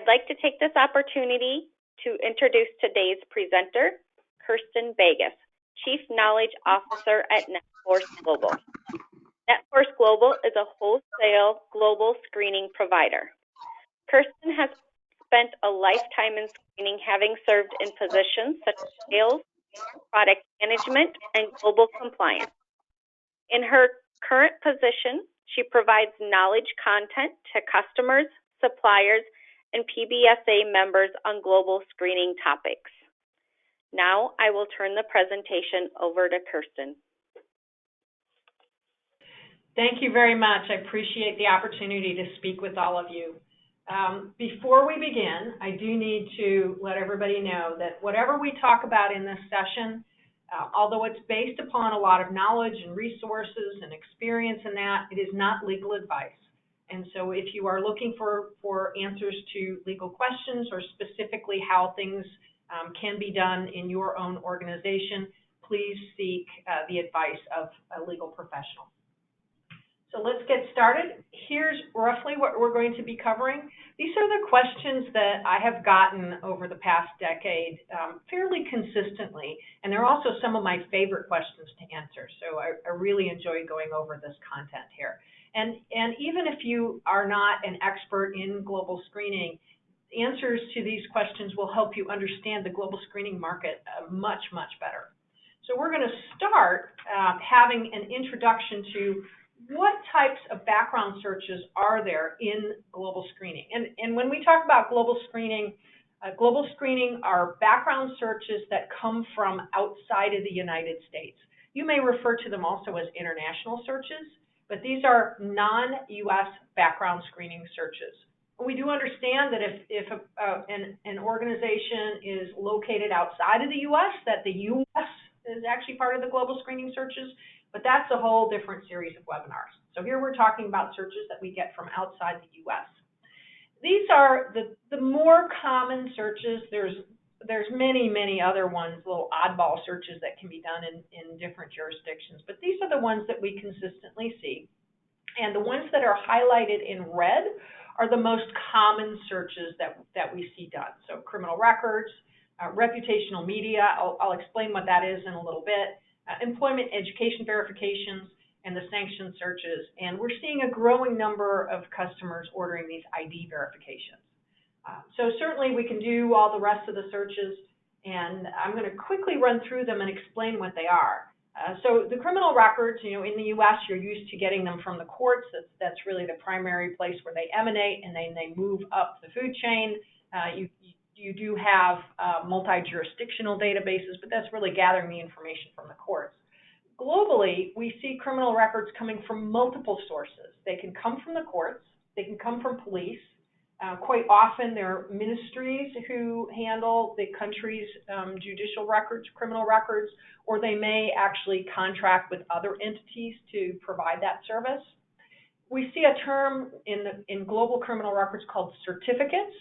I'd like to take this opportunity to introduce today's presenter, Kirsten Vegas, Chief Knowledge Officer at NetForce Global. NetForce Global is a wholesale global screening provider. Kirsten has spent a lifetime in screening, having served in positions such as sales, product management, and global compliance. In her current position, she provides knowledge content to customers, suppliers, and PBSA members on global screening topics. Now I will turn the presentation over to Kirsten. Thank you very much. I appreciate the opportunity to speak with all of you. Before we begin, I do need to let everybody know that whatever we talk about in this session, although it's based upon a lot of knowledge and resources and experience in that, it is not legal advice. And so if you are looking for answers to legal questions or specifically how things can be done in your own organization, please seek the advice of a legal professional. So let's get started. Here's roughly what we're going to be covering. These are the questions that I have gotten over the past decade fairly consistently, and they're also some of my favorite questions to answer. So I really enjoy going over this content here. And even if you are not an expert in global screening, answers to these questions will help you understand the global screening market much, much better. So we're going to start having an introduction to what types of background searches are there in global screening. And when we talk about global screening are background searches that come from outside of the United States. You may refer to them also as international searches, but these are non-U.S. background screening searches. We do understand that if an organization is located outside of the U.S., that the U.S. is actually part of the global screening searches, but that's a whole different series of webinars. So here we're talking about searches that we get from outside the U.S. These are the more common searches. There's many, many other ones, little oddball searches that can be done in different jurisdictions, but these are the ones that we consistently see. And the ones that are highlighted in red are the most common searches that we see done. So criminal records, reputational media, I'll explain what that is in a little bit, employment education verifications, and the sanction searches. And we're seeing a growing number of customers ordering these ID verifications. So certainly we can do all the rest of the searches, and I'm going to quickly run through them and explain what they are. So the criminal records, in the U.S., you're used to getting them from the courts. That's really the primary place where they emanate, and then they move up the food chain. You do have multi-jurisdictional databases, but that's really gathering the information from the courts. Globally, we see criminal records coming from multiple sources. They can come from the courts, they can come from police. Quite often, there are ministries who handle the country's judicial records, criminal records, or they may actually contract with other entities to provide that service. We see a term in global criminal records called certificates.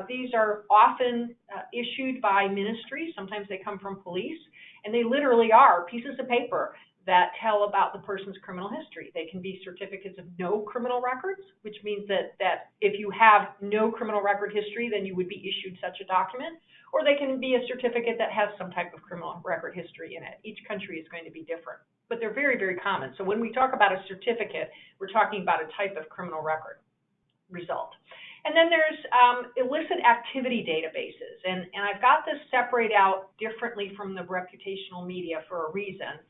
These are often issued by ministries. Sometimes they come from police, and they literally are pieces of paper that tell about the person's criminal history. They can be certificates of no criminal records, which means that if you have no criminal record history, then you would be issued such a document, or they can be a certificate that has some type of criminal record history in it. Each country is going to be different, but they're very, very common. So when we talk about a certificate, we're talking about a type of criminal record result. And then there's illicit activity databases, and I've got this separated out differently from the reputational media for a reason.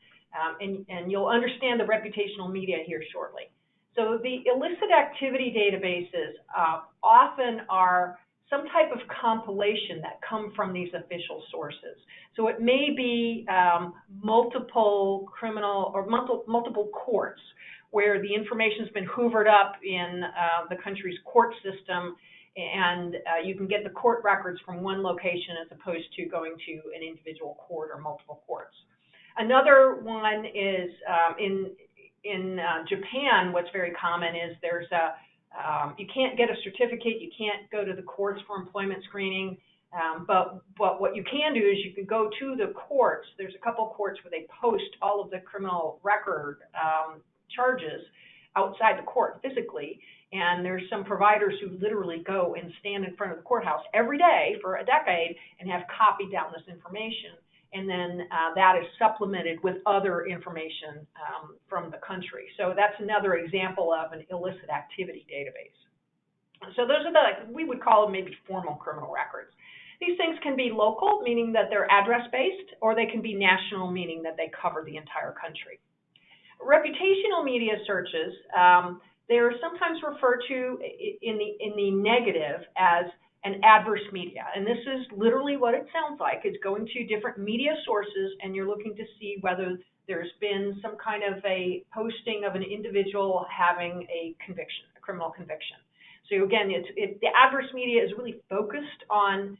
And you'll understand the reputational media here shortly. So the illicit activity databases often are some type of compilation that come from these official sources. So it may be multiple criminal or multiple courts where the information's been hoovered up in the country's court system, and you can get the court records from one location as opposed to going to an individual court or multiple courts. Another one is in Japan. What's very common is there's you can't get a certificate, you can't go to the courts for employment screening, but what you can do is you can go to the courts. There's a couple of courts where they post all of the criminal record charges outside the court physically. And there's some providers who literally go and stand in front of the courthouse every day for a decade and have copied down this information. And then that is supplemented with other information from the country. So that's another example of an illicit activity database. So those are we would call them maybe formal criminal records. These things can be local, meaning that they're address-based, or they can be national, meaning that they cover the entire country. Reputational media searches, they are sometimes referred to in the negative as an adverse media. And this is literally what it sounds like. It's going to different media sources, and you're looking to see whether there's been some kind of a posting of an individual having a conviction, a criminal conviction. So again, the adverse media is really focused on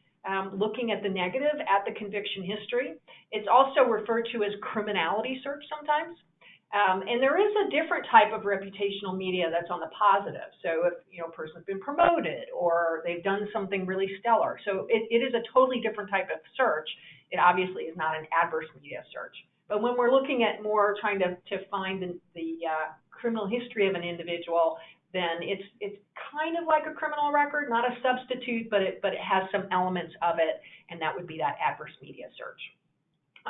looking at the negative, at the conviction history. It's also referred to as criminality search sometimes. And there is a different type of reputational media that's on the positive. So if a person's been promoted or they've done something really stellar. So it is a totally different type of search. It obviously is not an adverse media search. But when we're looking at more trying to find the criminal history of an individual, then it's kind of like a criminal record, not a substitute, but it has some elements of it, and that would be that adverse media search.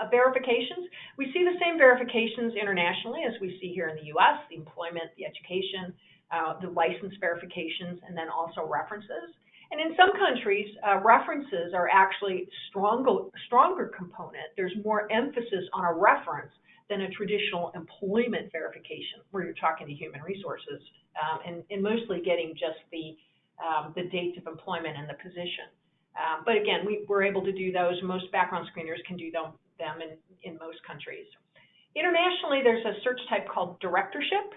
Verifications, we see the same verifications internationally as we see here in the U.S., the employment, the education, the license verifications, and then also references. And in some countries, references are actually stronger component. There's more emphasis on a reference than a traditional employment verification, where you're talking to human resources and mostly getting just the dates of employment and the position. But again, we're able to do those. Most background screeners can do them in most countries. Internationally, there's a search type called directorship.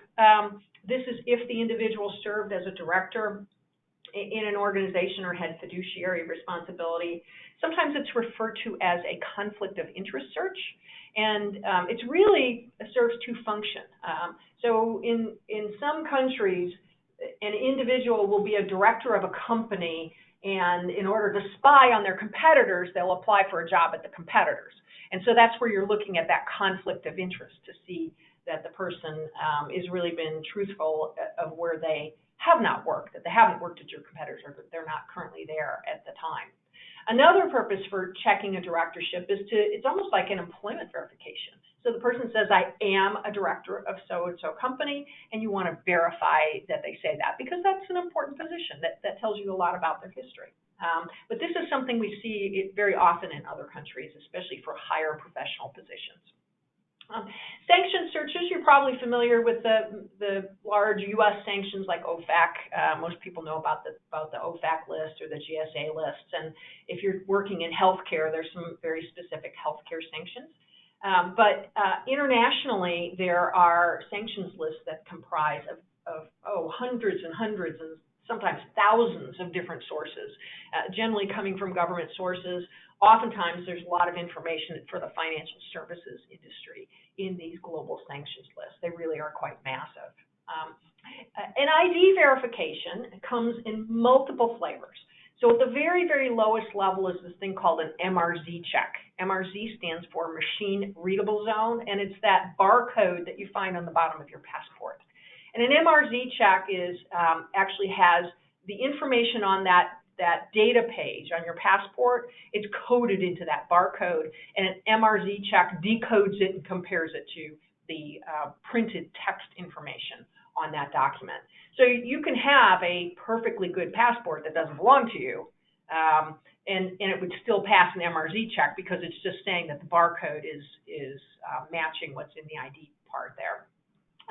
This is if the individual served as a director in an organization or had fiduciary responsibility. Sometimes it's referred to as a conflict of interest search, and it's really serves to function. So in some countries, an individual will be a director of a company, and in order to spy on their competitors, they'll apply for a job at the competitors. And so that's where you're looking at that conflict of interest to see that the person has really been truthful of where they have not worked, that they haven't worked at your competitors, or that they're not currently there at the time. Another purpose for checking a directorship is it's almost like an employment verification. So the person says, I am a director of so-and-so company, and you want to verify that they say that, because that's an important position that tells you a lot about their history. But this is something we see very often in other countries, especially for higher professional positions. Sanction searches, you're probably familiar with the large U.S. sanctions like OFAC. Most people know about the OFAC list or the GSA lists. And if you're working in healthcare, there's some very specific healthcare sanctions. But internationally, there are sanctions lists that comprise of hundreds and hundreds and sometimes thousands of different sources, generally coming from government sources. Oftentimes, there's a lot of information for the financial services industry in these global sanctions lists. They really are quite massive. An ID verification comes in multiple flavors. So at the very, very lowest level is this thing called an MRZ check. MRZ stands for Machine Readable Zone, and it's that barcode that you find on the bottom of your passport. And an MRZ check actually has the information on that data page on your passport. It's coded into that barcode, and an MRZ check decodes it and compares it to the printed text information on that document. So you can have a perfectly good passport that doesn't belong to you, and it would still pass an MRZ check because it's just saying that the barcode is matching what's in the ID part there.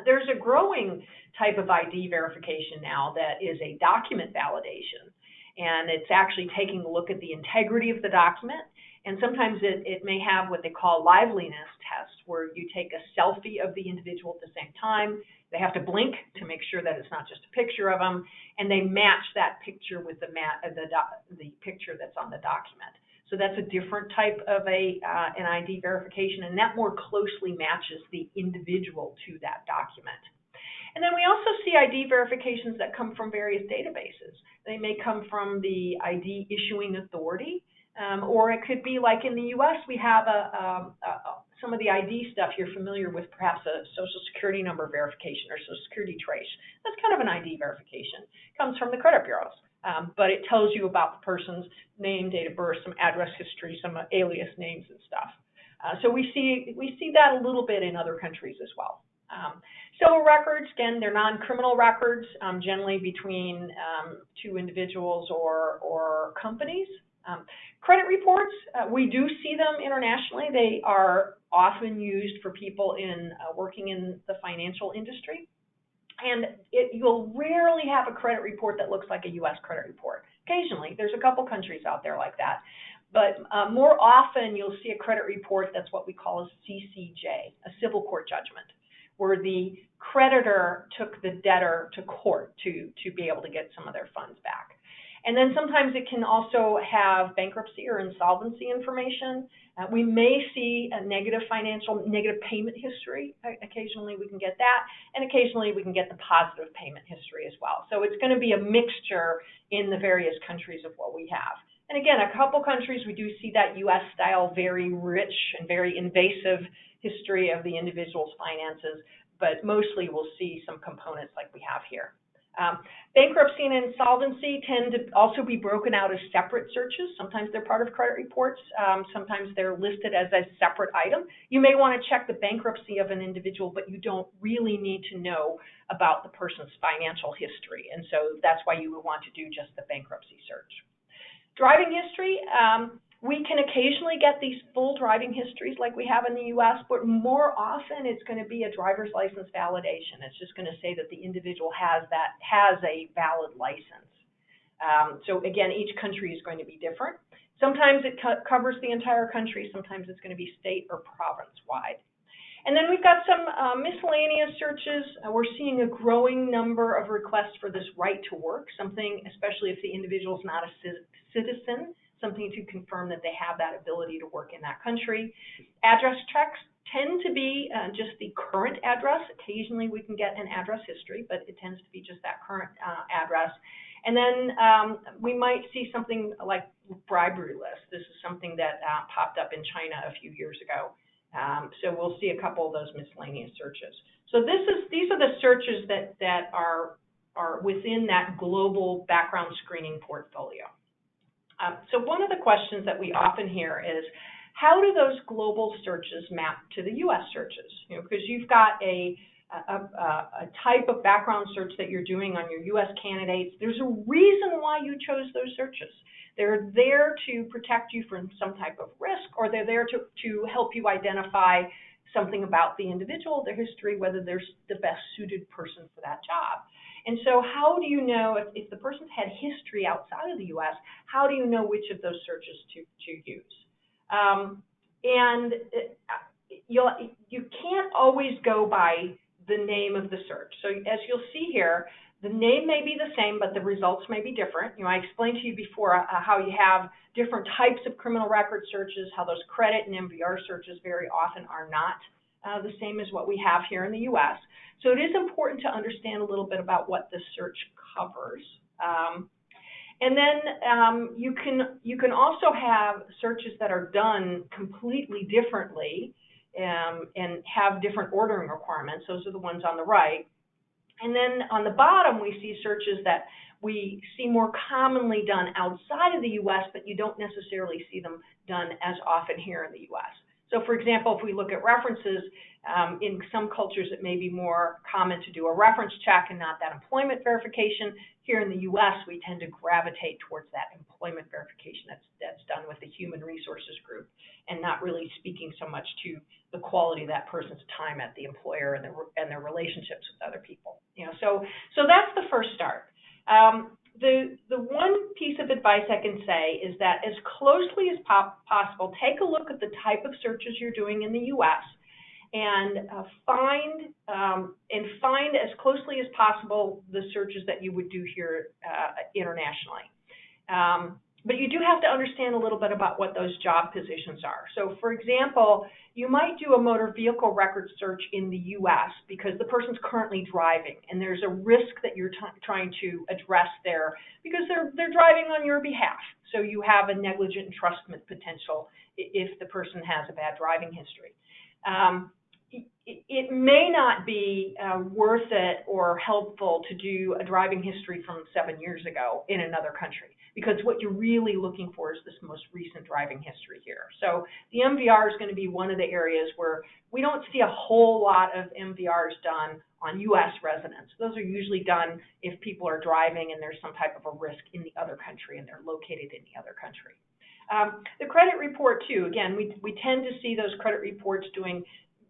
There's a growing type of ID verification now that is a document validation, and it's actually taking a look at the integrity of the document. And sometimes it may have what they call liveliness tests, where you take a selfie of the individual at the same time. They have to blink to make sure that it's not just a picture of them, and they match that picture with the picture that's on the document. So that's a different type of an ID verification, and that more closely matches the individual to that document. And then we also see ID verifications that come from various databases. They may come from the ID issuing authority. Or it could be like in the U.S., we have some of the ID stuff you're familiar with, perhaps a social security number verification or social security trace. That's kind of an ID verification. It comes from the credit bureaus, but it tells you about the person's name, date of birth, some address history, some alias names and stuff. So we see that a little bit in other countries as well. Civil records, again, they're non-criminal records, generally between two individuals or companies. Credit reports, we do see them internationally. They are often used for people working in the financial industry. And you'll rarely have a credit report that looks like a U.S. credit report. Occasionally, there's a couple countries out there like that. But more often, you'll see a credit report that's what we call a CCJ, a civil court judgment, where the creditor took the debtor to court to be able to get some of their funds back. And then sometimes it can also have bankruptcy or insolvency information. We may see a negative payment history. Occasionally we can get that, and occasionally we can get the positive payment history as well. So it's going to be a mixture in the various countries of what we have. And again, a couple countries we do see that U.S. style, very rich and very invasive history of the individual's finances, but mostly we'll see some components like we have here. Bankruptcy and insolvency tend to also be broken out as separate searches. Sometimes they're part of credit reports. Sometimes they're listed as a separate item. You may want to check the bankruptcy of an individual, but you don't really need to know about the person's financial history. And so that's why you would want to do just the bankruptcy search. Driving history, we can occasionally get these full driving histories like we have in the U.S., but more often it's going to be a driver's license validation. It's just going to say that the individual has a valid license. So again, each country is going to be different. Sometimes it covers the entire country. Sometimes it's going to be state or province-wide. And then we've got some miscellaneous searches. We're seeing a growing number of requests for this right to work, something, especially if the individual is not a citizen, something to confirm that they have that ability to work in that country. Address checks tend to be just the current address. Occasionally we can get an address history, but it tends to be just that current address. And then we might see something like bribery list. This is something that popped up in China a few years ago. So we'll see a couple of those miscellaneous searches. So these are the searches that are within that global background screening portfolio. So one of the questions that we often hear is, how do those global searches map to the U.S. searches? Because you've got a type of background search that you're doing on your U.S. candidates. There's a reason why you chose those searches. They're there to protect you from some type of risk, or they're there to help you identify something about the individual, their history, whether they're the best suited person for that job. And so how do you know if the person's had history outside of the U.S., how do you know which of those searches to use? And you can't always go by the name of the search. So as you'll see here, the name may be the same, but the results may be different. I explained to you before how you have different types of criminal record searches, how those credit and MVR searches very often are not the same as what we have here in the U.S. So it is important to understand a little bit about what the search covers. And then you can also have searches that are done completely differently and have different ordering requirements. Those are the ones on the right. And then on the bottom, we see searches that we see more commonly done outside of the U.S., but you don't necessarily see them done as often here in the U.S. So for example, if we look at references, in some cultures it may be more common to do a reference check and not that employment verification. Here in the U.S., we tend to gravitate towards that employment verification that's done with the human resources group and not really speaking so much to the quality of that person's time at the employer and their relationships with other people. So that's the first start. The one piece of advice I can say is that as closely as possible, take a look at the type of searches you're doing in the U.S. and find as closely as possible the searches that you would do here internationally. But you do have to understand a little bit about what those job positions are. So for example, you might do a motor vehicle record search in the U.S. because the person's currently driving and there's a risk that you're trying to address there because they're driving on your behalf. So you have a negligent entrustment potential if the person has a bad driving history. It may not be worth it or helpful to do a driving history from 7 years ago in another country, because what you're really looking for is this most recent driving history here. So the MVR is going to be one of the areas where we don't see a whole lot of MVRs done on U.S. residents. Those are usually done if people are driving and there's some type of a risk in the other country and they're located in the other country. The credit report, too, again, we tend to see those credit reports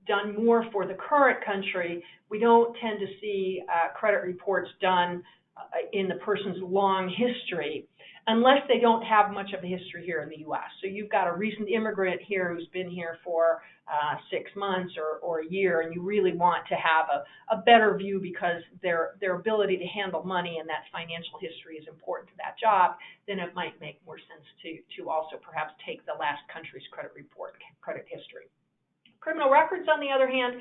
done more for the current country. We don't tend to see credit reports done in the person's long history unless they don't have much of a history here in the U.S. So you've got a recent immigrant here who's been here for 6 months or a year, and you really want to have a better view because their ability to handle money and that financial history is important to that job, then it might make more sense to also perhaps take the last country's credit report, credit history. Criminal records, on the other hand,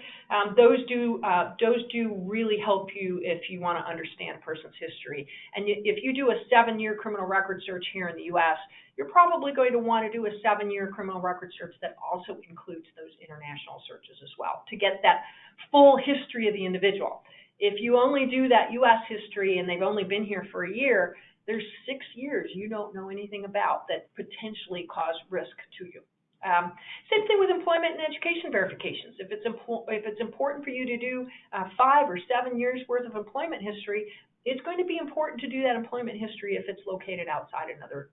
those do really help you if you want to understand a person's history. And if you do a 7-year criminal record search here in the U.S., you're probably going to want to do a 7-year criminal record search that also includes those international searches as well to get that full history of the individual. If you only do that U.S. history and they've only been here for a year, there's 6 years you don't know anything about that potentially cause risk to you. Same thing with employment and education verifications. If it's important for you to do 5 or 7 years worth of employment history, it's going to be important to do that employment history if it's located outside another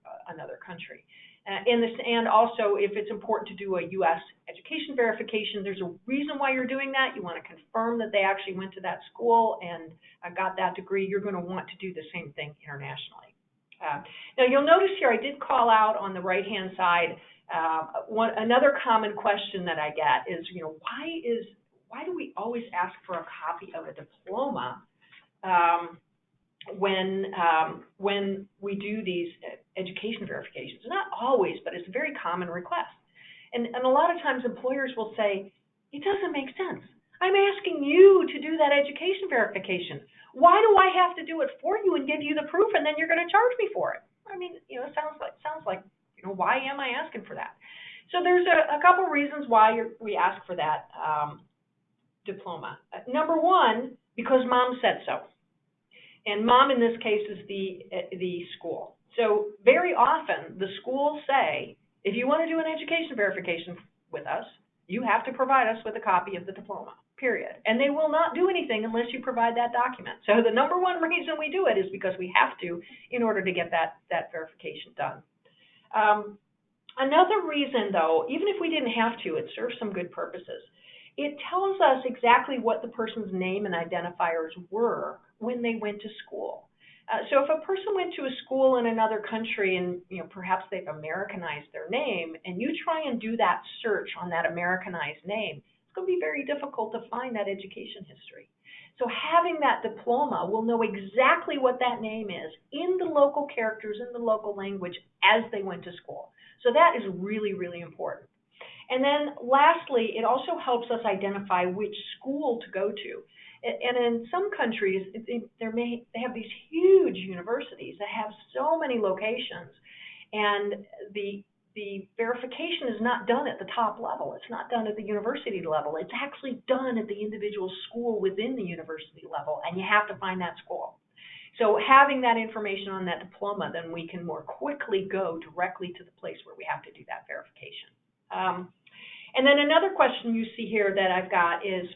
country. And also, if it's important to do a U.S. education verification, there's a reason why you're doing that. You want to confirm that they actually went to that school and got that degree. You're going to want to do the same thing internationally. Now, you'll notice here I did call out on the right-hand side. Another common question that I get is, why do we always ask for a copy of a diploma when we do these education verifications? Not always, but it's a very common request. And a lot of times employers will say, it doesn't make sense. I'm asking you to do that education verification. Why do I have to do it for you and give you the proof and then you're going to charge me for it? I mean, it sounds like why am I asking for that? So there's a couple reasons why we ask for that diploma. Number one, because mom said so. And mom in this case is the school. So very often the schools say, if you want to do an education verification with us, you have to provide us with a copy of the diploma, period. And they will not do anything unless you provide that document. So the number one reason we do it is because we have to in order to get that verification done. Another reason, though, even if we didn't have to, it serves some good purposes. It tells us exactly what the person's name and identifiers were when they went to school. So if a person went to a school in another country and perhaps they've Americanized their name, and you try and do that search on that Americanized name, it's going to be very difficult to find that education history. So having that diploma will know exactly what that name is in the local characters, in the local language as they went to school. So that is really, really important. And then lastly, it also helps us identify which school to go to. And in some countries, they have these huge universities that have so many locations, and the verification is not done at the top level. It's not done at the university level. It's actually done at the individual school within the university level, and you have to find that school. So having that information on that diploma, then we can more quickly go directly to the place where we have to do that verification. And then another question you see here that I've got is,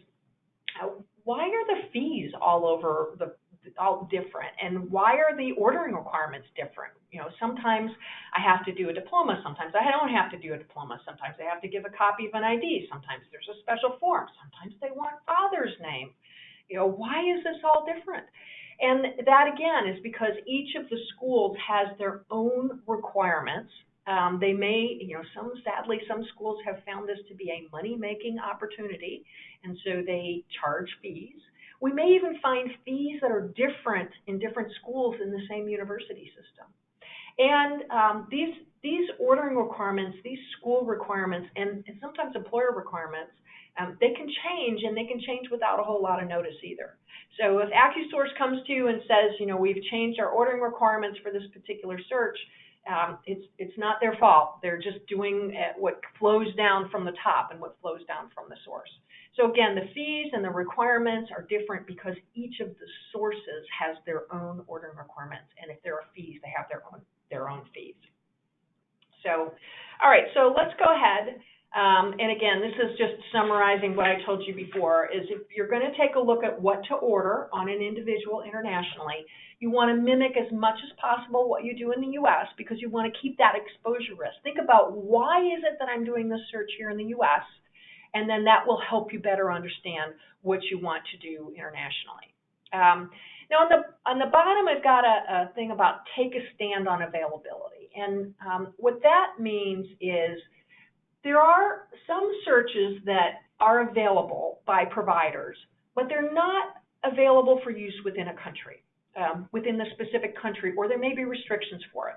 why are the fees all different, and why are the ordering requirements different? Sometimes I have to do a diploma, sometimes I don't have to do a diploma, sometimes I have to give a copy of an ID, sometimes there's a special form, sometimes they want father's name. Why is this all different? And that, again, is because each of the schools has their own requirements. They may, sadly, some schools have found this to be a money-making opportunity, and so they charge fees. We may even find fees that are different in different schools in the same university system. And these ordering requirements, these school requirements, and sometimes employer requirements, they can change, and they can change without a whole lot of notice either. So if AccuSource comes to you and says, we've changed our ordering requirements for this particular search, It's not their fault. They're just doing what flows down from the top and what flows down from the source. So again, the fees and the requirements are different because each of the sources has their own ordering requirements, and if there are fees, they have their own fees. So, all right, so let's go ahead. And again, this is just summarizing what I told you before, is if you're going to take a look at what to order on an individual internationally, you want to mimic as much as possible what you do in the U.S. because you want to keep that exposure risk. Think about why is it that I'm doing this search here in the U.S., and then that will help you better understand what you want to do internationally. Now on the bottom, I've got a thing about take a stand on availability. And what that means is there are some searches that are available by providers, but they're not available for use within a country, within the specific country, or there may be restrictions for it.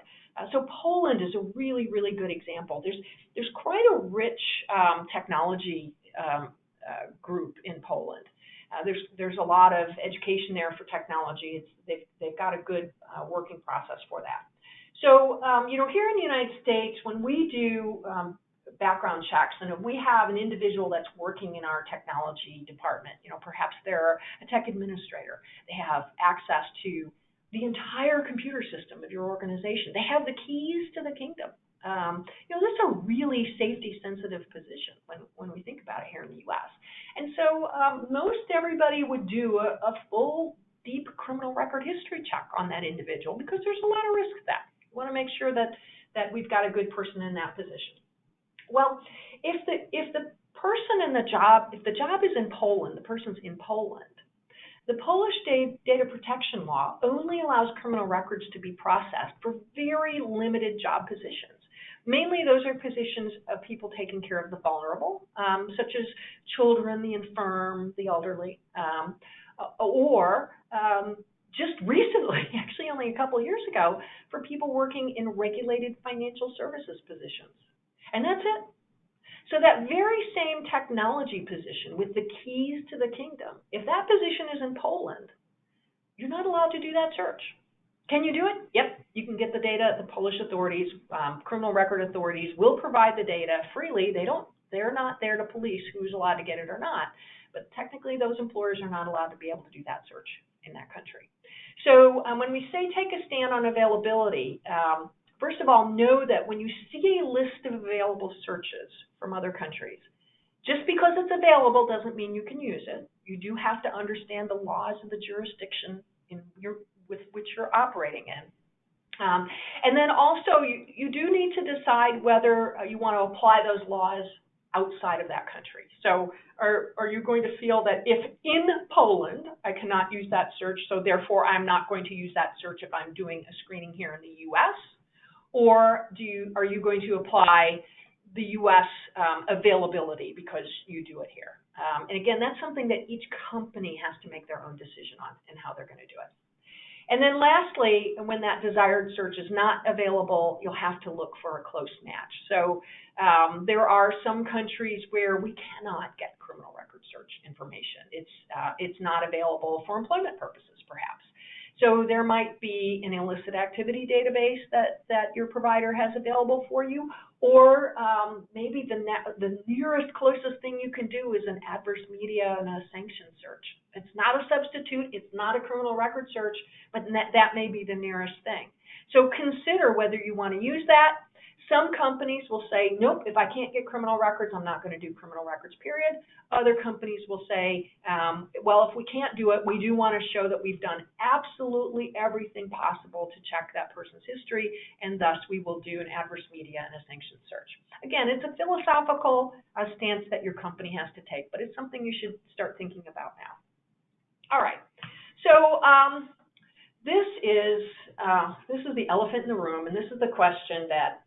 So Poland is a really, really good example. There's quite a rich technology group in Poland. There's a lot of education there for technology. They've got a good working process for that. So here in the United States, when we do background checks, and if we have an individual that's working in our technology department, perhaps they're a tech administrator, they have access to the entire computer system of your organization. They have the keys to the kingdom. This is a really safety-sensitive position when we think about it here in the U.S. And so most everybody would do a full, deep criminal record history check on that individual because there's a lot of risk to that. We want to make sure that we've got a good person in that position. Well, if the person in the job, if the job is in Poland, the person's in Poland, the Polish data protection law only allows criminal records to be processed for very limited job positions. Mainly those are positions of people taking care of the vulnerable, such as children, the infirm, the elderly, or just recently, actually only a couple of years ago, for people working in regulated financial services positions. And that's it. So that very same technology position with the keys to the kingdom, if that position is in Poland, you're not allowed to do that search. Can you do it? Yep, you can get the data. The Polish authorities, criminal record authorities, will provide the data freely. They're not there to police who's allowed to get it or not. But technically, those employers are not allowed to be able to do that search in that country. So when we say take a stand on availability, first of all, know that when you see a list of available searches from other countries, just because it's available doesn't mean you can use it. You do have to understand the laws of the jurisdiction with which you're operating in. And then also, you do need to decide whether you want to apply those laws outside of that country. So are you going to feel that if in Poland, I cannot use that search, so therefore I'm not going to use that search if I'm doing a screening here in the U.S.? Or are you going to apply the U.S. availability because you do it here? And again, that's something that each company has to make their own decision on and how they're going to do it. And then lastly, when that desired search is not available, you'll have to look for a close match. So there are some countries where we cannot get criminal record search information. It's not available for employment purposes, perhaps. So there might be an illicit activity database that your provider has available for you, or maybe the nearest closest thing you can do is an adverse media and a sanction search. It's not a substitute, it's not a criminal record search, but that may be the nearest thing. So consider whether you want to use that. Some companies will say, nope, if I can't get criminal records, I'm not going to do criminal records, period. Other companies will say, well, if we can't do it, we do want to show that we've done absolutely everything possible to check that person's history, and thus we will do an adverse media and a sanctions search. Again, it's a philosophical stance that your company has to take, but it's something you should start thinking about now. All right, so this is the elephant in the room, and this is the question that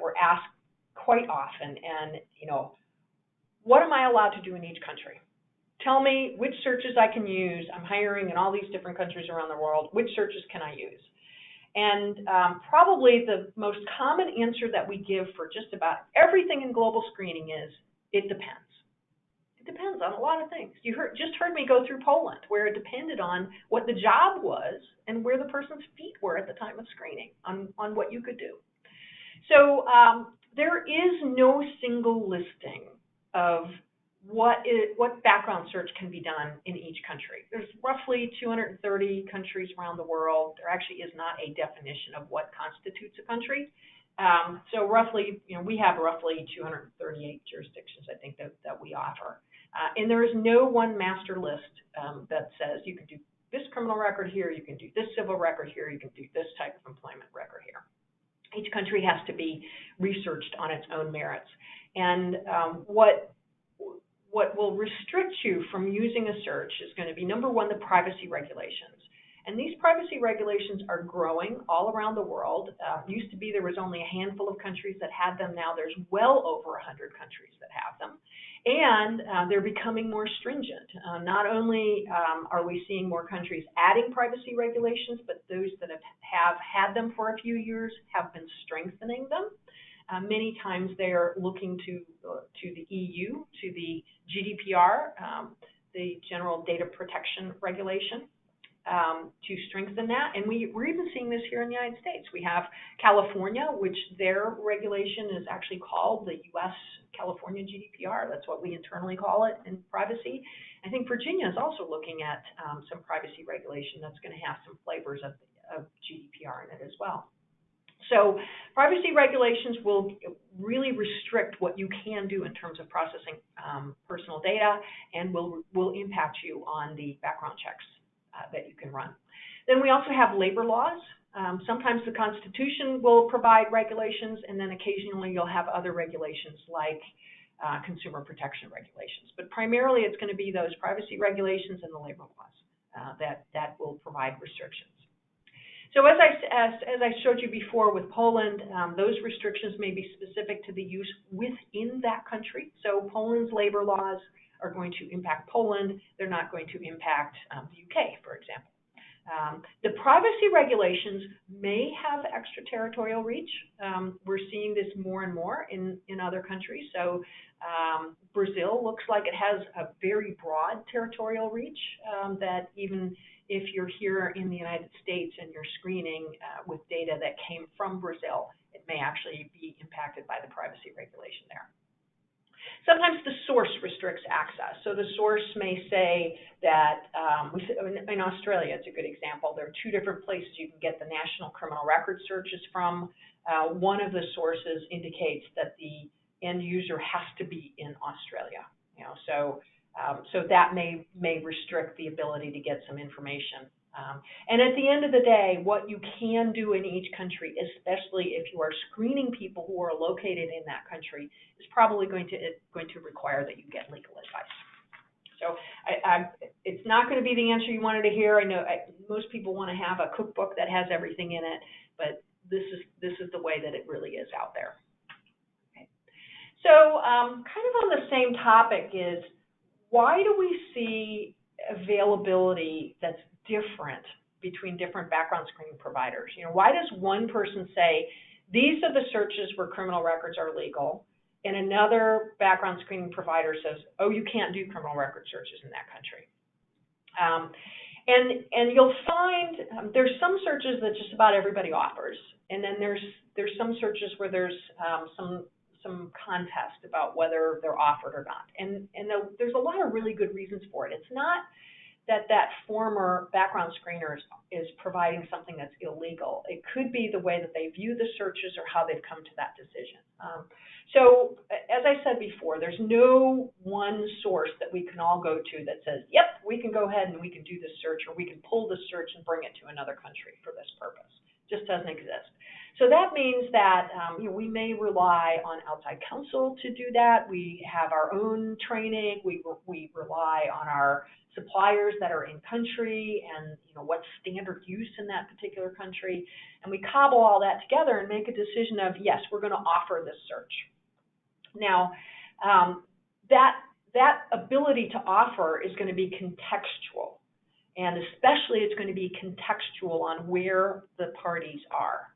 we're asked quite often. And what am I allowed to do in each country? Tell me which searches I can use. I'm hiring in all these different countries around the world. Which searches can I use? And probably the most common answer that we give for just about everything in global screening is it depends. It depends on a lot of things. You just heard me go through Poland, where it depended on what the job was and where the person's feet were at the time of screening on what you could do. So there is no single listing of what background search can be done in each country. There's roughly 230 countries around the world. There actually is not a definition of what constitutes a country. So roughly, we have roughly 238 jurisdictions, I think, that we offer. And there is no one master list that says you can do this criminal record here, you can do this civil record here, you can do this type of employment record here. Each country has to be researched on its own merits. And what will restrict you from using a search is going to be, number one, the privacy regulations. And these privacy regulations are growing all around the world. Used to be there was only a handful of countries that had them. Now there's well over 100 countries that have them. And they're becoming more stringent. Not only are we seeing more countries adding privacy regulations, but those that have had them for a few years have been strengthening them. Many times they are looking to the EU, to the GDPR, the General Data Protection Regulation, to strengthen that. And we're even seeing this here in the United States. We have California, which their regulation is actually called the U.S. California GDPR. That's what we internally call it in privacy. I think Virginia is also looking at some privacy regulation that's going to have some flavors of GDPR in it as well. So privacy regulations will really restrict what you can do in terms of processing personal data, and will impact you on the background checks that you can run. Then we also have labor laws. Sometimes the Constitution will provide regulations, and then occasionally you'll have other regulations like consumer protection regulations. But primarily it's going to be those privacy regulations and the labor laws that will provide restrictions. So as I showed you before with Poland, those restrictions may be specific to the use within that country. So Poland's labor laws are going to impact Poland. They're not going to impact the UK, for example. The privacy regulations may have extraterritorial reach. We're seeing this more and more in other countries. So Brazil looks like it has a very broad territorial reach that even if you're here in the United States and you're screening with data that came from Brazil, it may actually be impacted by the privacy regulation there. Sometimes the source restricts access. So the source may say that, in Australia, it's a good example. There are two different places you can get the National Criminal Record searches from. One of the sources indicates that the end user has to be in Australia. So that may restrict the ability to get some information. And at the end of the day, what you can do in each country, especially if you are screening people who are located in that country, is probably going to require that you get legal advice. So it's not going to be the answer you wanted to hear. I know most people want to have a cookbook that has everything in it, but this is the way that it really is out there. Okay. So kind of on the same topic is, why do we see availability that's different between different background screening providers? Why does one person say, these are the searches where criminal records are legal, and another background screening provider says, oh, you can't do criminal record searches in that country? And you'll find there's some searches that just about everybody offers, and then there's some searches where there's some contest about whether they're offered or not. And there's a lot of really good reasons for it. It's not that former background screener is providing something that's illegal. It could be the way that they view the searches or how they've come to that decision. So as I said before, there's no one source that we can all go to that says, yep, we can go ahead and we can do this search, or we can pull this search and bring it to another country for this purpose. Just doesn't exist. So that means that we may rely on outside counsel to do that. We have our own training. We rely on our suppliers that are in country and what's standard use in that particular country. And we cobble all that together and make a decision of, yes, we're going to offer this search. Now, that ability to offer is going to be contextual. And especially it's going to be contextual on where the parties are.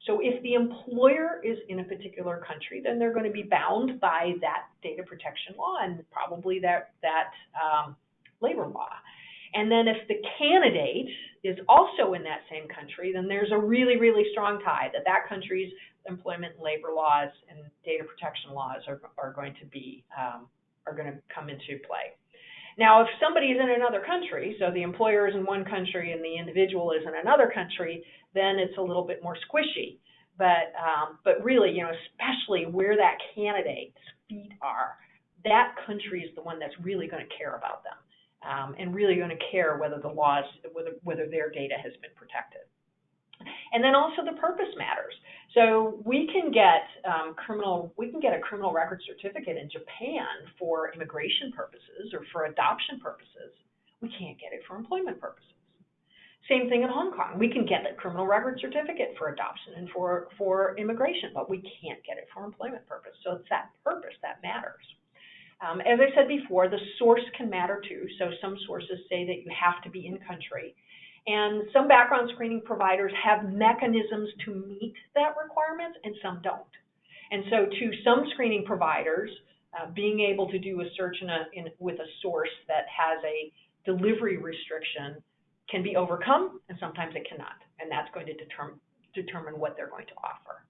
So if the employer is in a particular country, then they're going to be bound by that data protection law and probably that labor law. And then if the candidate is also in that same country, then there's a really, really strong tie that country's employment and labor laws and data protection laws are going to be come into play. Now, if somebody is in another country, so the employer is in one country and the individual is in another country, then it's a little bit more squishy. But really, especially where that candidate's feet are, that country is the one that's really going to care about them, and really going to care whether the laws, whether their data has been protected. And then also the purpose matters. So we can get a criminal record certificate in Japan for immigration purposes or for adoption purposes. We can't get it for employment purposes. Same thing in Hong Kong. We can get a criminal record certificate for adoption and for immigration, but we can't get it for employment purpose. So it's that purpose that matters. As I said before, the source can matter too. So some sources say that you have to be in country. And some background screening providers have mechanisms to meet that requirement, and some don't. And so to some screening providers, being able to do a search with a source that has a delivery restriction can be overcome, and sometimes it cannot. And that's going to determine what they're going to offer.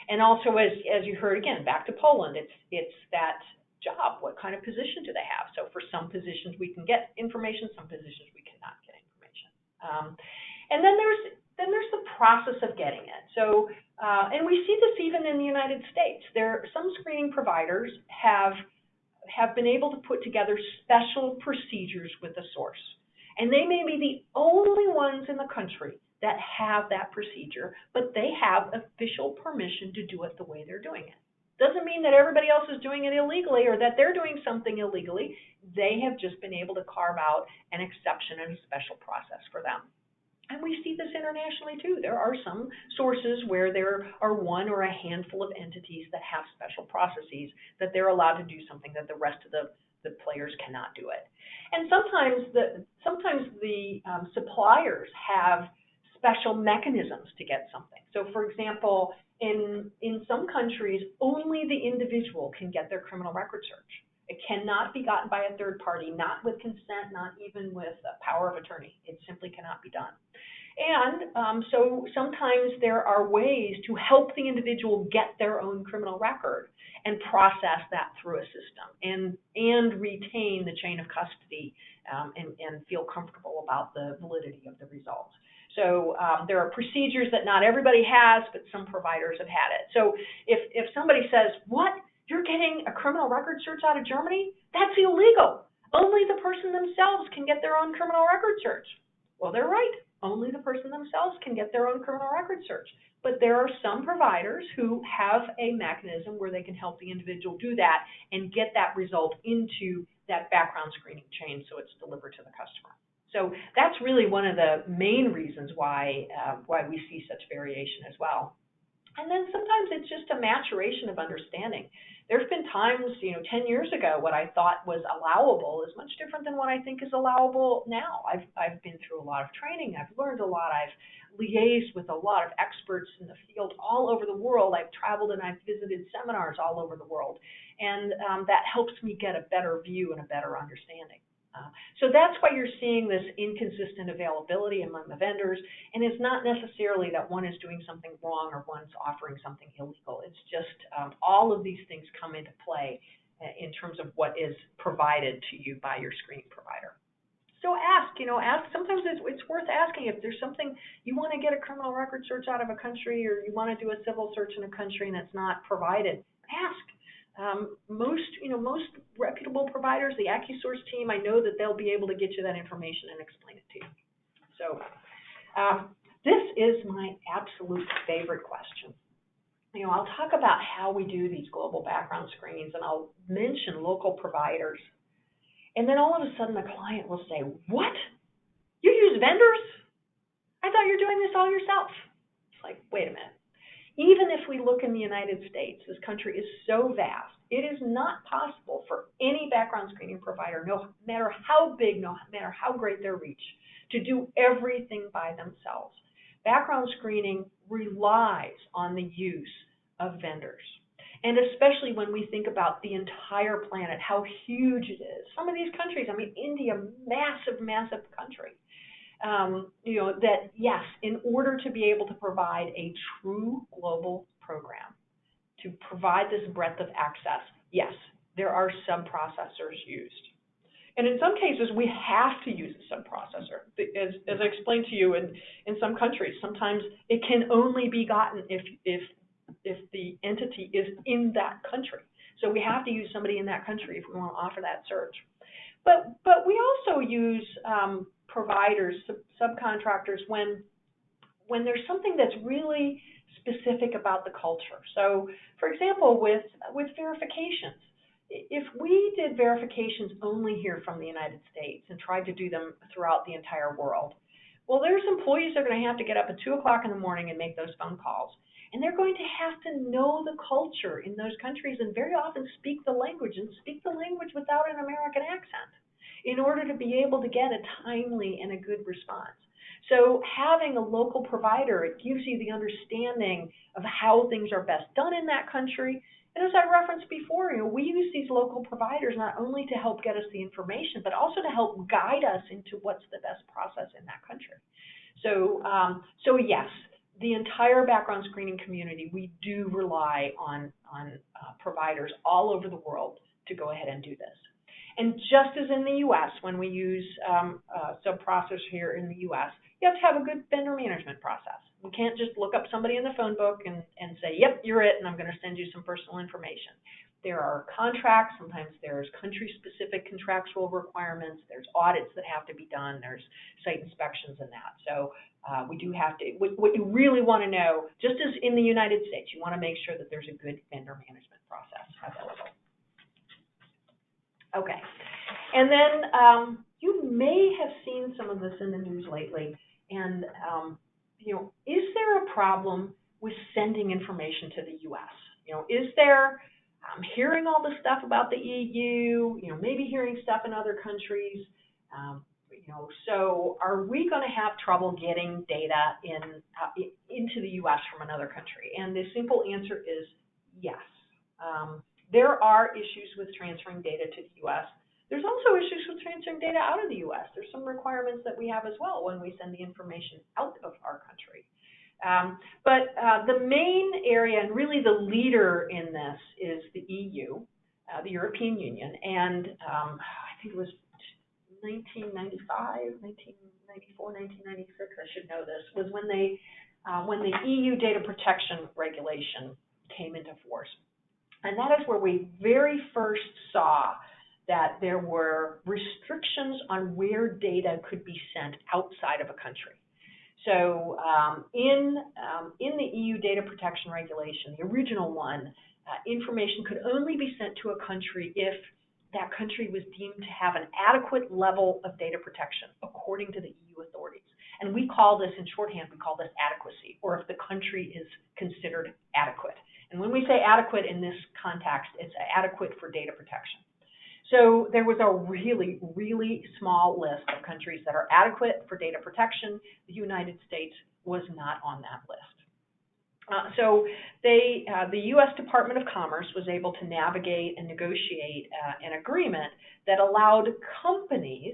And also, as you heard again, back to Poland, it's that job. What kind of position do they have? So for some positions we can get information, some positions we cannot get information. And then there's the process of getting it. So, and we see this even in the United States. Some screening providers have been able to put together special procedures with the source. And they may be the only ones in the country that have that procedure, but they have official permission to do it the way they're doing it. Doesn't mean that everybody else is doing it illegally or that they're doing something illegally. They have just been able to carve out an exception and a special process for them. And we see this internationally too. There are some sources where there are one or a handful of entities that have special processes that they're allowed to do something that the rest of the players cannot do it. And sometimes the suppliers have special mechanisms to get something. So for example, in some countries, only the individual can get their criminal record search. It cannot be gotten by a third party, not with consent, not even with a power of attorney. It simply cannot be done. And so sometimes there are ways to help the individual get their own criminal record and process that through a system and retain the chain of custody and feel comfortable about the validity of the results. So there are procedures that not everybody has, but some providers have had it. So if somebody says, what, you're getting a criminal record search out of Germany? That's illegal. Only the person themselves can get their own criminal record search. Well, they're right. Only the person themselves can get their own criminal record search. But there are some providers who have a mechanism where they can help the individual do that and get that result into that background screening chain so it's delivered to the customer. So that's really one of the main reasons why we see such variation as well. And then sometimes it's just a maturation of understanding. There's been times, 10 years ago, what I thought was allowable is much different than what I think is allowable now. I've been through a lot of training. I've learned a lot. I've liaised with a lot of experts in the field all over the world. I've traveled and I've visited seminars all over the world. And that helps me get a better view and a better understanding. So that's why you're seeing this inconsistent availability among the vendors, and it's not necessarily that one is doing something wrong or one's offering something illegal. It's just all of these things come into play in terms of what is provided to you by your screening provider. So ask. Sometimes it's worth asking if there's something you want to get a criminal record search out of a country or you want to do a civil search in a country and it's not provided. Ask. Most reputable providers, the AccuSource team, I know that they'll be able to get you that information and explain it to you. So this is my absolute favorite question. I'll talk about how we do these global background screens, and I'll mention local providers. And then all of a sudden the client will say, what? You use vendors? I thought you were doing this all yourself. It's like, wait a minute. Even if we look in the United States, this country is so vast, it is not possible for any background screening provider, no matter how big, no matter how great their reach, to do everything by themselves. Background screening relies on the use of vendors. And especially when we think about the entire planet, how huge it is. Some of these countries, India, massive, massive country. That yes, in order to be able to provide a true global program to provide this breadth of access, yes, there are sub-processors used. And in some cases, we have to use a sub-processor. As I explained to you, in some countries, sometimes it can only be gotten if the entity is in that country. So we have to use somebody in that country if we want to offer that search. But we also use providers, subcontractors, when there's something that's really specific about the culture. So, for example, with verifications, if we did verifications only here from the United States and tried to do them throughout the entire world, well, there's employees that are going to have to get up at 2 o'clock in the morning and make those phone calls. And they're going to have to know the culture in those countries and very often speak the language, and speak the language without an American accent in order to be able to get a timely and a good response. So having a local provider, it gives you the understanding of how things are best done in that country. And as I referenced before, we use these local providers not only to help get us the information, but also to help guide us into what's the best process in that country. So yes, the entire background screening community, we do rely on providers all over the world to go ahead and do this. And just as in the U.S., when we use sub-processors here in the U.S., you have to have a good vendor management process. We can't just look up somebody in the phone book and say, yep, you're it, and I'm going to send you some personal information. There are contracts. Sometimes there's country-specific contractual requirements. There's audits that have to be done. There's site inspections and that. So we do have to, what you really want to know, just as in the United States, you want to make sure that there's a good vendor management process available. Okay. And then you may have seen some of this in the news lately. And, is there a problem with sending information to the U.S.? Is there, hearing all the stuff about the EU, maybe hearing stuff in other countries, so are we going to have trouble getting data into the U.S. from another country? And the simple answer is yes. There are issues with transferring data to the U.S. There's also issues with transferring data out of the U.S. There's some requirements that we have as well when we send the information out of our country. But the main area, and really the leader in this, is the EU, the European Union. And I think it was 1995, 1994, 1996, I should know this, was when the EU Data Protection Regulation came into force. And that is where we very first saw that there were restrictions on where data could be sent outside of a country. So in the EU Data Protection Regulation, the original one, information could only be sent to a country if that country was deemed to have an adequate level of data protection according to the EU authorities. And we call this, in shorthand, we call this adequacy, or if the country is considered adequate. And when we say adequate in this context, it's adequate for data protection. So there was a really, really small list of countries that are adequate for data protection. The United States was not on that list. So the U.S. Department of Commerce was able to navigate and negotiate an agreement that allowed companies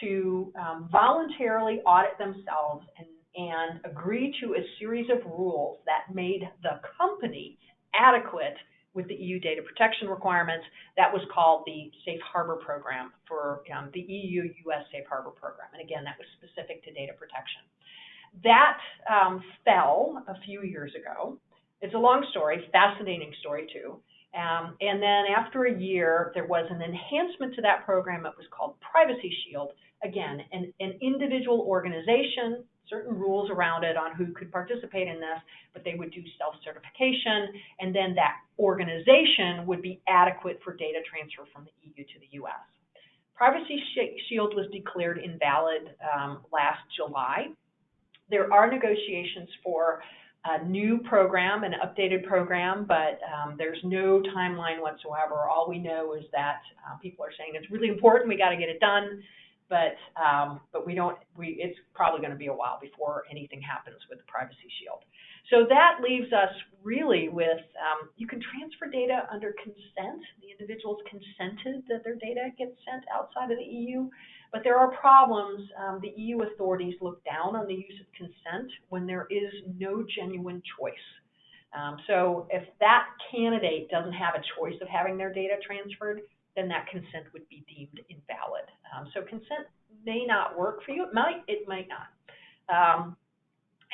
to voluntarily audit themselves and agree to a series of rules that made the company adequate with the EU data protection requirements. That was called the Safe Harbor Program for the EU-US Safe Harbor Program. And again, that was specific to data protection. That fell a few years ago. It's a long story, fascinating story too. And then after a year, there was an enhancement to that program. It was called Privacy Shield. Again, an individual organization, certain rules around it on who could participate in this, but they would do self-certification, and then that organization would be adequate for data transfer from the EU to the US. Privacy Shield was declared invalid last July. There are negotiations for a new program, an updated program, but there's no timeline whatsoever. All we know is that people are saying it's really important, we got to get it done, but it's probably going to be a while before anything happens with the Privacy Shield. So that leaves us really with, you can transfer data under consent. The individuals consented that their data gets sent outside of the EU, but there are problems. The EU authorities look down on the use of consent when there is no genuine choice. So if that candidate doesn't have a choice of having their data transferred, then that consent would be deemed invalid. So consent may not work for you. It might not.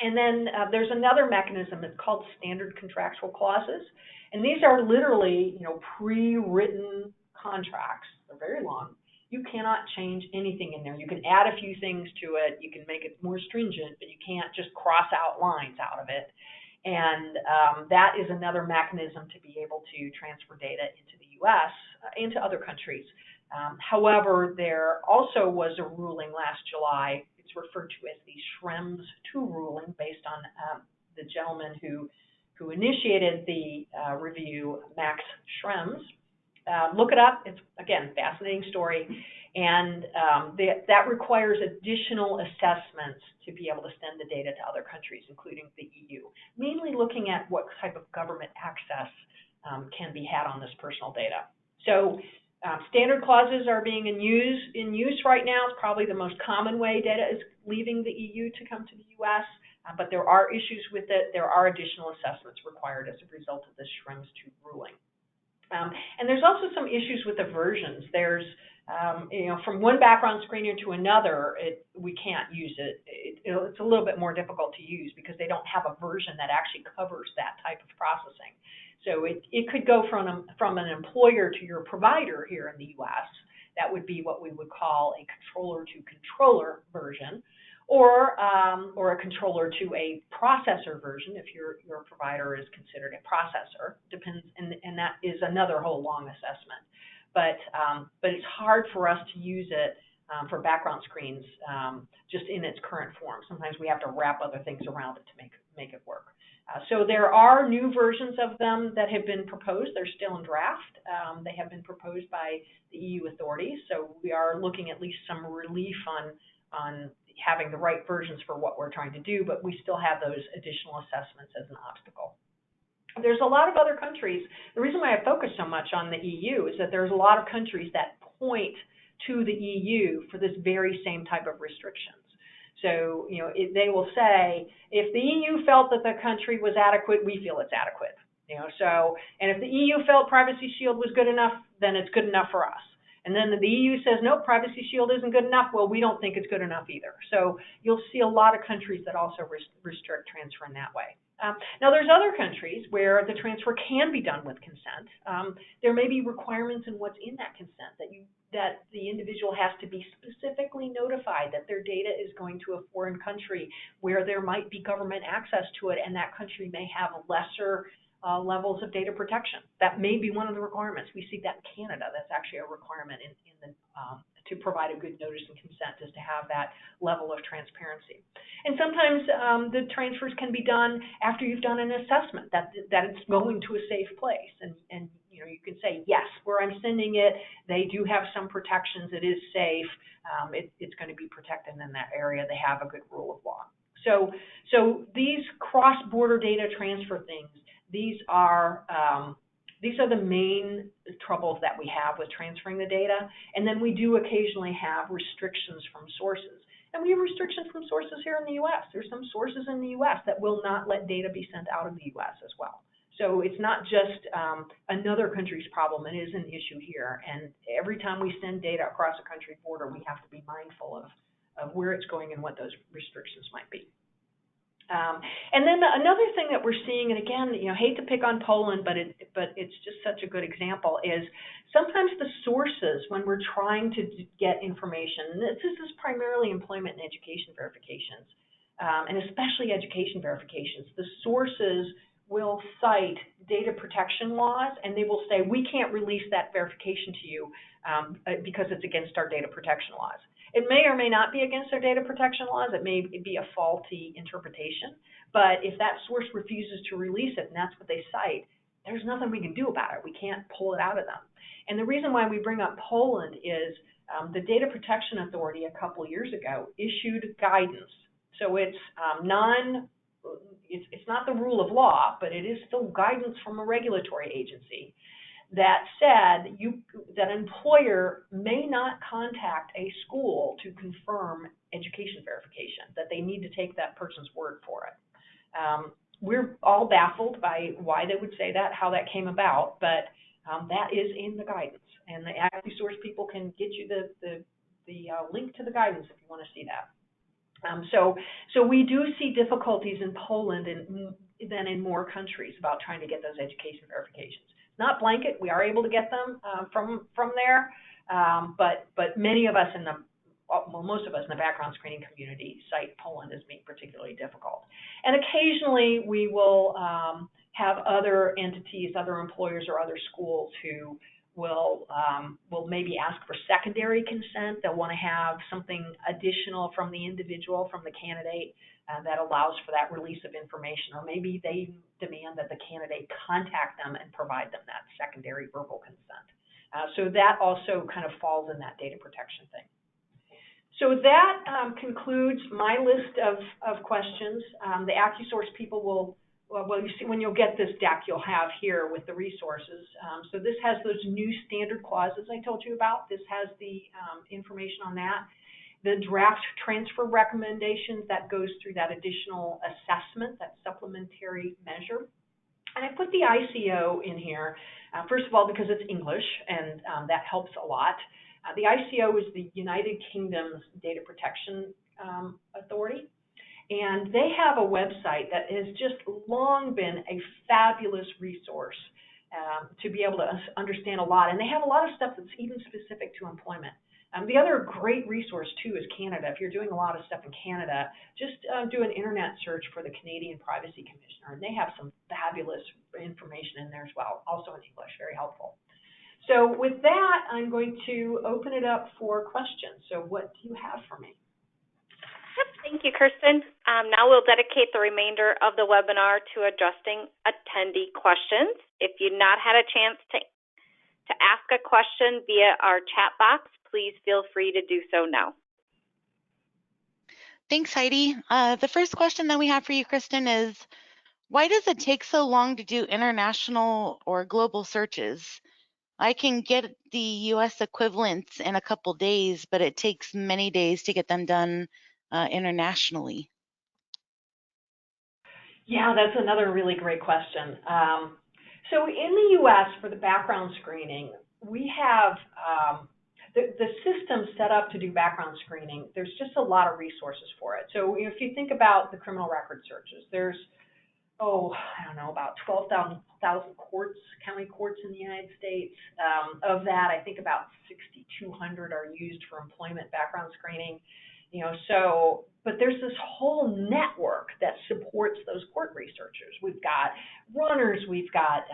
And then there's another mechanism. It's called standard contractual clauses. And these are literally, pre-written contracts. They're very long. You cannot change anything in there. You can add a few things to it. You can make it more stringent, but you can't just cross out lines out of it. And that is another mechanism to be able to transfer data into the U.S., into other countries. However, there also was a ruling last July. It's referred to as the Schrems II ruling, based on the gentleman who initiated the review, Max Schrems. Look it up. It's, again, fascinating story. And that requires additional assessments to be able to send the data to other countries, including the EU, mainly looking at what type of government access can be had on this personal data. So standard clauses are being in use right now. It's probably the most common way data is leaving the EU to come to the U.S., but there are issues with it. There are additional assessments required as a result of this Schrems II ruling. And there's also some issues with the versions. There's, from one background screener to another, we can't use it. It's a little bit more difficult to use because they don't have a version that actually covers that type of processing. So it could go from an employer to your provider here in the U.S. That would be what we would call a controller to controller version, or a controller to a processor version if your provider is considered a processor. Depends, and that is another whole long assessment. But it's hard for us to use it for background screens just in its current form. Sometimes we have to wrap other things around it to make it work. So there are new versions of them that have been proposed. They're still in draft. They have been proposed by the EU authorities. So we are looking at least some relief on having the right versions for what we're trying to do, but we still have those additional assessments as an obstacle. There's a lot of other countries. The reason why I focus so much on the EU is that there's a lot of countries that point to the EU for this very same type of restrictions. So, they will say, if the EU felt that the country was adequate, we feel it's adequate. And if the EU felt Privacy Shield was good enough, then it's good enough for us. And then the EU says, no, Privacy Shield isn't good enough. Well, we don't think it's good enough either. So you'll see a lot of countries that also restrict transfer in that way. Now, there's other countries where the transfer can be done with consent. There may be requirements in what's in that consent that the individual has to be specifically notified that their data is going to a foreign country where there might be government access to it, and that country may have lesser levels of data protection. That may be one of the requirements. We see that in Canada. That's actually a requirement to provide a good notice and consent, is to have that level of transparency. And sometimes the transfers can be done after you've done an assessment that it's going to a safe place, and you can say, yes, where I'm sending it, they do have some protections. It is safe. It's going to be protected in that area. They have a good rule of law. So these cross-border data transfer things, these are the main troubles that we have with transferring the data. And then we do occasionally have restrictions from sources. And we have restrictions from sources here in the U.S. There's some sources in the U.S. that will not let data be sent out of the U.S. as well. So it's not just another country's problem. It is an issue here. And every time we send data across a country border, we have to be mindful of where it's going and what those restrictions might be. And then another thing that we're seeing, and again, hate to pick on Poland, but it's just such a good example, is sometimes the sources, when we're trying to get information, and this is primarily employment and education verifications, and especially education verifications, the sources will cite data protection laws, and they will say, we can't release that verification to you because it's against our data protection laws. It may or may not be against our data protection laws. It may be a faulty interpretation. But if that source refuses to release it, and that's what they cite, there's nothing we can do about it. We can't pull it out of them. And the reason why we bring up Poland is the Data Protection Authority a couple years ago issued guidance. So it's it's not the rule of law, but it is still guidance from a regulatory agency that said that an employer may not contact a school to confirm education verification, that they need to take that person's word for it. we're all baffled by why they would say that, how that came about, but that is in the guidance. And the AccuSource people can get you the link to the guidance if you want to see that. So we do see difficulties in Poland than in more countries about trying to get those education verifications. Not blanket, we are able to get them from there, but many of us most of us in the background screening community cite Poland as being particularly difficult. And occasionally we will have other entities, other employers or other schools who will maybe ask for secondary consent. They'll want to have something additional from the individual, from the candidate, that allows for that release of information, or maybe they demand that the candidate contact them and provide them that secondary verbal consent. So that also kind of falls in that data protection thing. So that concludes my list of questions. The AccuSource people will, well, you see, when you'll get this deck you'll have here with the resources. So this has those new standard clauses I told you about. This has the information on that. The draft transfer recommendations, that goes through that additional assessment, that supplementary measure. And I put the ICO in here, first of all, because it's English, and that helps a lot. The ICO is the United Kingdom's Data Protection Authority, and they have a website that has just long been a fabulous resource to be able to understand a lot. And they have a lot of stuff that's even specific to employment. The other great resource, too, is Canada. If you're doing a lot of stuff in Canada, just do an internet search for the Canadian Privacy Commissioner, and they have some fabulous information in there as well, also in English, very helpful. So with that, I'm going to open it up for questions. So what do you have for me? Thank you, Kirsten. Now we'll dedicate the remainder of the webinar to addressing attendee questions. If you've not had a chance to ask a question via our chat box, please feel free to do so now. Thanks, Heidi. The first question that we have for you, Kristen, is why does it take so long to do international or global searches? I can get the US equivalents in a couple days, but it takes many days to get them done internationally. Yeah, that's another really great question. So in the US, for the background screening, we have the system set up to do background screening. There's just a lot of resources for it. So if you think about the criminal record searches, there's, I don't know, about 12,000 courts, county courts in the United States. Of that, I think about 6,200 are used for employment background screening. But there's this whole network that supports those court researchers. We've got runners, we've got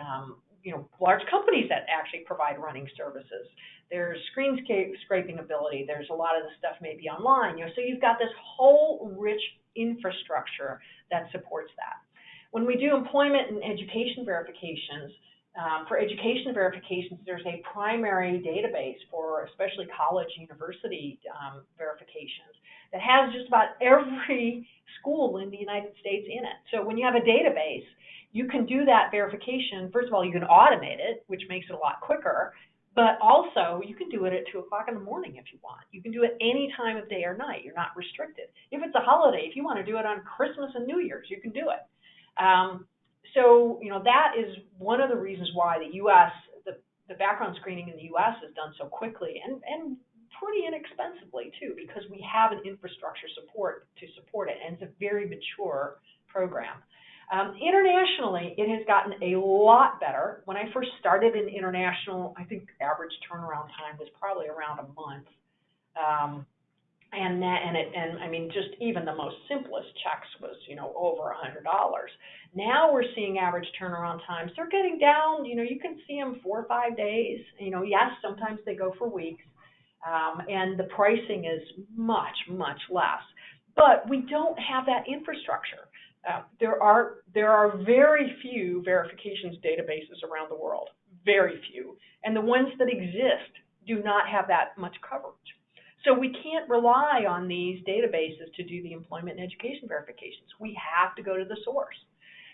large companies that actually provide running services. There's screen scraping ability. There's a lot of the stuff maybe online. So you've got this whole rich infrastructure that supports that. When we do employment and education verifications, for education verifications, there's a primary database for especially college, university verifications that has just about every school in the United States in it. So when you have a database, you can do that verification. First of all, you can automate it, which makes it a lot quicker, but also you can do it at 2 o'clock in the morning if you want. You can do it any time of day or night. You're not restricted. If it's a holiday, if you want to do it on Christmas and New Year's, you can do it. So that is one of the reasons why the U.S., the background screening in the U.S. is done so quickly and pretty inexpensively too, because we have an infrastructure to support it, and it's a very mature program. Internationally, it has gotten a lot better. When I first started in international, I think average turnaround time was probably around a month. And I mean, just even the most simplest checks was, over $100. Now we're seeing average turnaround times. They're getting down, you can see them 4 or 5 days. Yes, sometimes they go for weeks. And the pricing is much, much less. But we don't have that infrastructure. There are very few verifications databases around the world, very few. And the ones that exist do not have that much coverage. So we can't rely on these databases to do the employment and education verifications. We have to go to the source.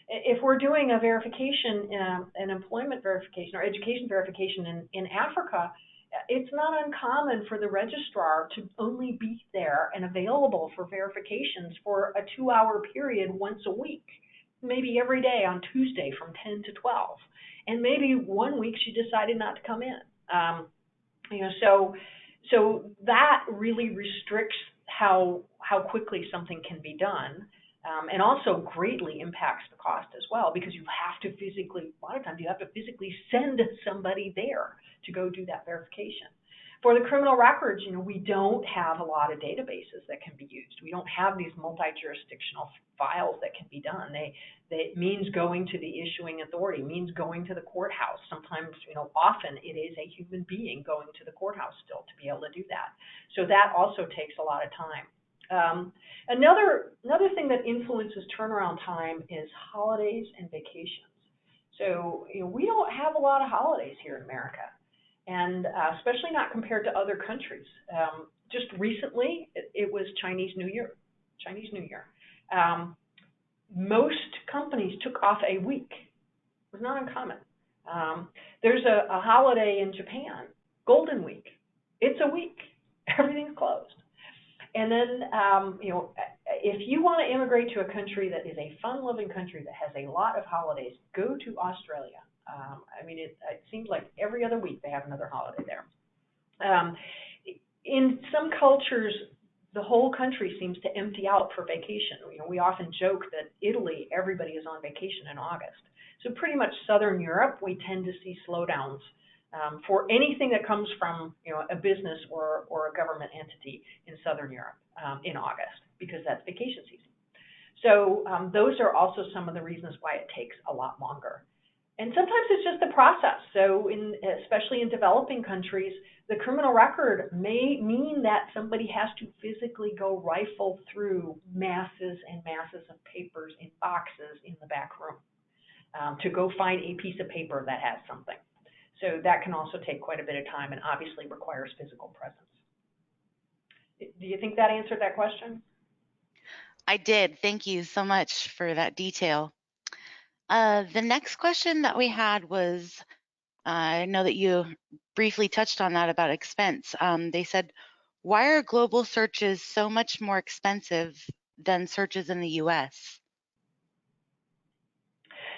If we're doing a verification, an employment verification or education verification in Africa, it's not uncommon for the registrar to only be there and available for verifications for a 2-hour period once a week. maybe every day on Tuesday from 10 to 12. And maybe one week she decided not to come in. So that really restricts how quickly something can be done, and also greatly impacts the cost as well, because you have to physically, a lot of times you have to physically send somebody there to go do that verification. For the criminal records, we don't have a lot of databases that can be used. We don't have these multi-jurisdictional files that can be done. It means going to the issuing authority, means going to the courthouse. Sometimes, often it is a human being going to the courthouse still to be able to do that. So that also takes a lot of time. Another thing that influences turnaround time is holidays and vacations. So, we don't have a lot of holidays here in America, and especially not compared to other countries. Just recently, it was Chinese New Year. Most companies took off a week. It was not uncommon. There's a holiday in Japan, Golden Week. It's a week. Everything's closed. And then, if you want to immigrate to a country that is a fun-loving country that has a lot of holidays, go to Australia. It seems like every other week they have another holiday there. In some cultures, the whole country seems to empty out for vacation. We often joke that Italy, everybody is on vacation in August. So pretty much Southern Europe, we tend to see slowdowns for anything that comes from a business or a government entity in Southern Europe in August, because that's vacation season. So those are also some of the reasons why it takes a lot longer. And sometimes it's just the process. So especially in developing countries, the criminal record may mean that somebody has to physically go rifle through masses and masses of papers in boxes in the back room to go find a piece of paper that has something. So that can also take quite a bit of time and obviously requires physical presence. Do you think that answered that question? I did. Thank you so much for that detail. The next question that we had was, I know that you briefly touched on that about expense. They said, why are global searches so much more expensive than searches in the U.S.?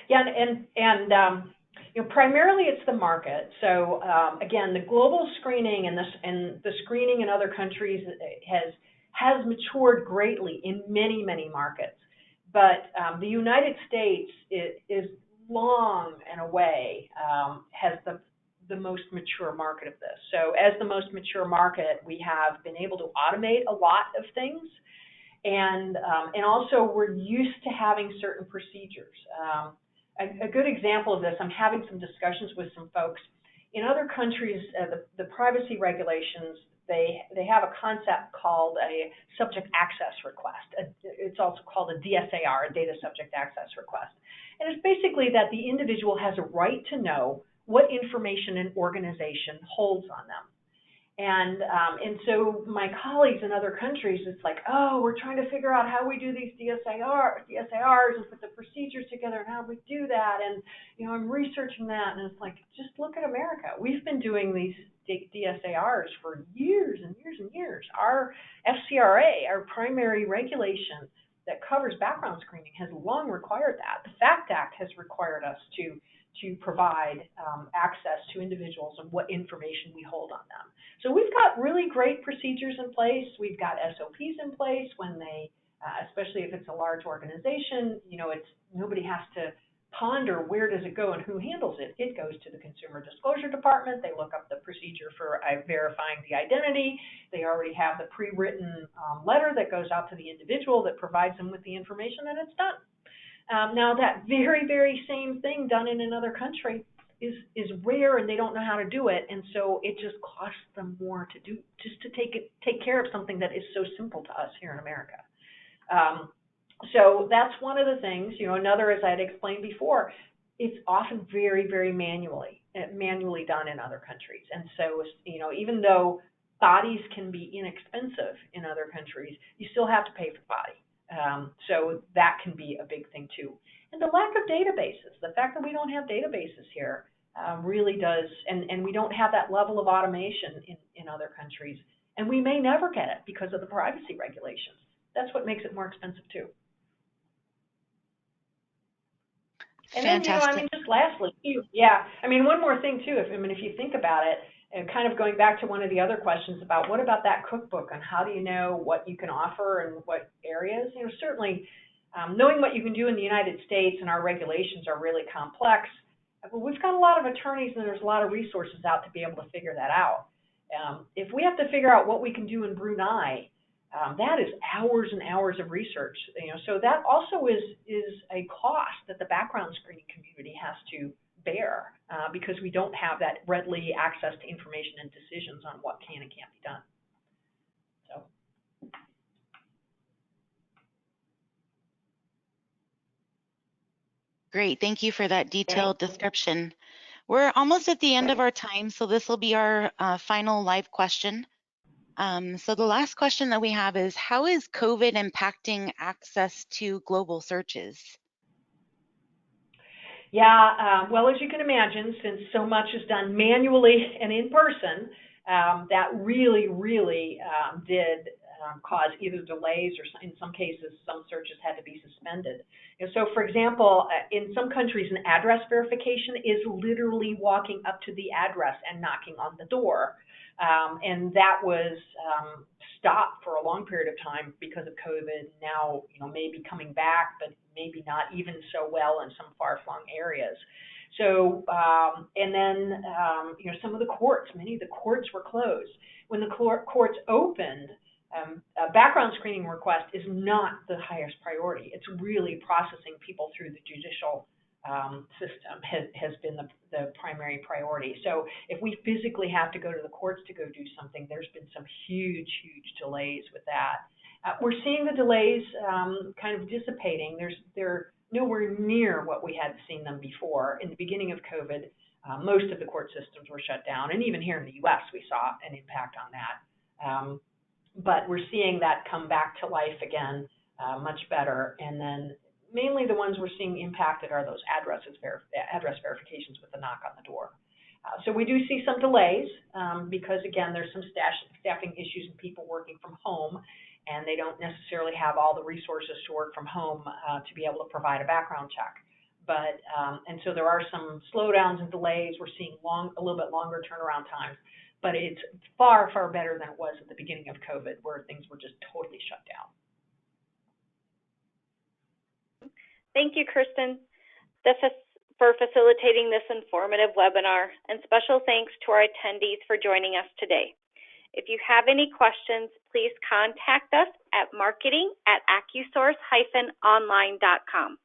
Yeah, and primarily it's the market. So again, the global screening and the screening in other countries has matured greatly in many, many markets. But the United States is long and away has the most mature market of this. So as the most mature market, we have been able to automate a lot of things, and also we're used to having certain procedures. A good example of this, I'm having some discussions with some folks. In other countries, the privacy regulations, they have a concept called a subject access request. It's also called a DSAR, a data subject access request. And it's basically that the individual has a right to know what information an organization holds on them. And so my colleagues in other countries, it's like, oh, we're trying to figure out how we do these DSARs and put the procedures together and how we do that. And, I'm researching that. And it's like, just look at America. We've been doing these DSARs for years and years and years. Our FCRA, our primary regulation that covers background screening, has long required that. The FACT Act has required us to provide access to individuals and what information we hold on them. So we've got really great procedures in place. We've got SOPs in place when they, especially if it's a large organization, nobody has to ponder where does it go and who handles it. It goes to the Consumer Disclosure Department. They look up the procedure for verifying the identity. They already have the pre-written letter that goes out to the individual that provides them with the information, and it's done. Now that very, very same thing done in another country is rare, and they don't know how to do it, and so it just costs them more to do, just to take care of something that is so simple to us here in America. So that's one of the things. Another, as I had explained before, it's often very, very manually done in other countries, and so even though bodies can be inexpensive in other countries, you still have to pay for the body. So that can be a big thing too. And the lack of databases, the fact that we don't have databases here really does, and we don't have that level of automation in other countries, and we may never get it because of the privacy regulations. That's what makes it more expensive too. And then, Fantastic. just lastly, yeah, one more thing too, if you think about it, and kind of going back to one of the other questions about what about that cookbook and how do you know what you can offer and what areas, certainly knowing what you can do in the United States and our regulations are really complex, but we've got a lot of attorneys and there's a lot of resources out to be able to figure that out. If we have to figure out what we can do in Brunei, that is hours and hours of research. So that also is a cost that the background screening community has to bear because we don't have that readily access to information and decisions on what can and can't be done. So. Great, thank you for that detailed description. We're almost at the end of our time, so this will be our final live question. So the last question that we have is, how is COVID impacting access to global searches? Yeah, well, as you can imagine, since so much is done manually and in person, that really, really did cause either delays or in some cases, some searches had to be suspended. And so, for example, in some countries, an address verification is literally walking up to the address and knocking on the door. And that was stopped for a long period of time because of COVID. Now, maybe coming back, but maybe not even so well in some far-flung areas. So, and then, some of the courts, many of the courts were closed. When the courts opened, a background screening request is not the highest priority. It's really processing people through the judicial system has been the primary priority. So if we physically have to go to the courts to go do something, there's been some huge, huge delays with that. We're seeing the delays kind of dissipating. They're nowhere near what we had seen them before. In the beginning of COVID, most of the court systems were shut down, and even here in the U.S. we saw an impact on that. But we're seeing that come back to life again much better. And then mainly the ones we're seeing impacted are those address verifications with the knock on the door. So we do see some delays because, again, there's some staffing issues and people working from home, and they don't necessarily have all the resources to work from home to be able to provide a background check. But and so there are some slowdowns and delays. We're seeing a little bit longer turnaround times. But it's far, far better than it was at the beginning of COVID, where things were just totally shut down. Thank you, Kirsten, for facilitating this informative webinar, and special thanks to our attendees for joining us today. If you have any questions, please contact us at marketing@accusource-online.com.